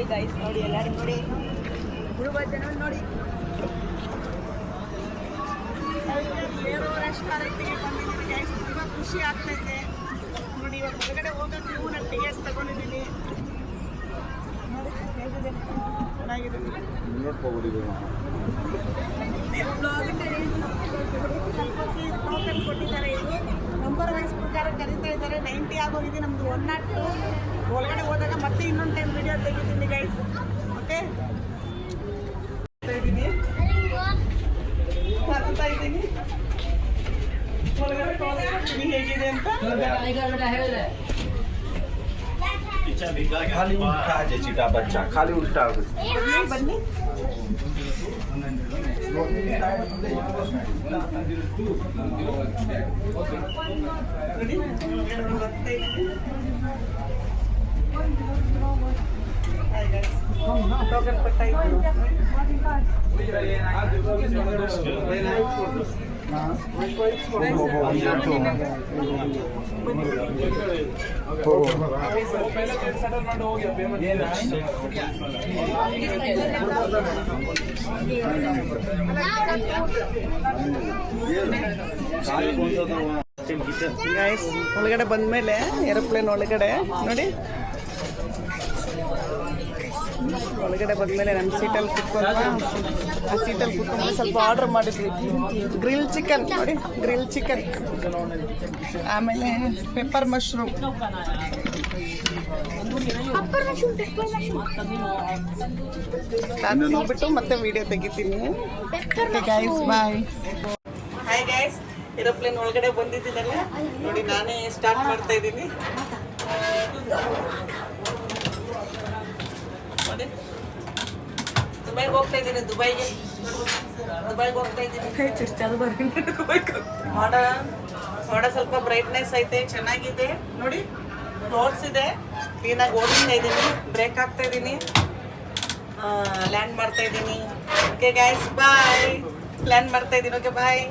ನೋಡಿ ಗೈಸ್, ನೋಡಿ ಎಲ್ಲರೂ ನೋಡಿ, ಹುಡುಗ ಜನ ನೋಡಿ. ರೆಸ್ಟೋರೆಂಟಿಗೆ ಬಂದಿದ್ದೀನಿ ಗೈಸ್, ತುಂಬ ಖುಷಿ ಆಗ್ತೈತೆ ನೋಡಿ. ಇವಾಗ ಹೊರಗಡೆ ಹೋಗೋಕ್ಕೆ ನಾನು ಟಿಕೆಟ್ ತಗೊಂಡಿದ್ದೀನಿ ನೋಡಿ, ಹೇಗಿದೆ ಚೆನ್ನಾಗಿದೆ. ಟೋಕನ್ ಕೊಟ್ಟಿದ್ದಾರೆ, ಇದು ನಂಬರ್ ವೈಸ್ ಪ್ರಕಾರ ಕರೀತಾ ಇದ್ದಾರೆ. 90 ಆಗೋಗಿದೆ ನಮ್ಮದು 102. ಒಳಗಡೆ ಹೋದಾಗ ಮತ್ತೆ ಇನ್ನೊಂದು ಟೈಮ್ ವಿಡಿಯೋ ತೆಗಿತೀನಿ ಗೈಸ್, ಓಕೆ. ಇದ್ದೀನಿ ಹಾಕ್ತಾ ಇದ್ದೀನಿ, ಒಳಗಡೆ ತೋರಿಸ್ತೀನಿ ಹೇಗಿದೆ ಅಂತ. खाली उल्टा है चिटा बच्चा, खाली उल्टा बन्नी टोकन ಗೈಸ್, ಒಳಗಡೆ ಬಂದ್ಮೇಲೆ ಏರೋಪ್ಲೇನ್ ಒಳಗಡೆ ನೋಡಿ, ಒಳಗಡೆ ಬಂದ್ಮೇಲೆ ನಮ್ಮ ಸೀಟಲ್ಲಿ ಕುತ್ಕೊಂಡು, ಆ ಸೀಟಲ್ಲಿ ಕುತ್ಕೊಂಡು ಸ್ವಲ್ಪ ಆರ್ಡರ್ ಮಾಡಿದ್ವಿ. ಗ್ರಿಲ್ ಚಿಕನ್ ನೋಡಿ, ಗ್ರಿಲ್ ಚಿಕನ್, ಆಮೇಲೆ ಪೆಪ್ಪರ್ ಮಶ್ರೂಮ್. ತಿಂದ್ಬಿಟ್ಟು ಮತ್ತೆ ವಿಡಿಯೋ ತೆಗಿತೀನಿ. Guys bye. Hi guys, aeroplane ಒಳಗಡೆ ಬಂದಿದ್ದೀನಲ್ಲ ನೋಡಿ, ನಾನೇ ಸ್ಟಾರ್ಟ್ ಮಾಡ್ತಾ ಇದ್ದೀನಿ. ದುಬೈಗೆ ಹೋಗ್ತಾ ಇದ್ದೀನಿ, ದುಬೈಗೆ ಹೋಗ್ತಾ ಇದ್ದೀನಿ. ಮಾಡ ಸ್ವಲ್ಪ ಬ್ರೈಟ್ನೆಸ್ ಐತೆ, ಚೆನ್ನಾಗಿದೆ ನೋಡಿ, ಫ್ಲೋರ್ಸ್ ಇದೆ, ಕ್ಲೀನಾಗಿ ಓಡಿಸ್ತಾ ಇದ್ದೀನಿ, ಬ್ರೇಕ್ ಹಾಕ್ತಾ ಇದ್ದೀನಿ, ಲ್ಯಾಂಡ್ ಮಾಡ್ತಾ ಇದ್ದೀನಿ. ಓಕೆ ಗೈಸ್ ಬಾಯ್, ಲ್ಯಾಂಡ್ ಮಾಡ್ತಾ ಇದ್ದೀನಿ. ಓಕೆ ಬಾಯ್.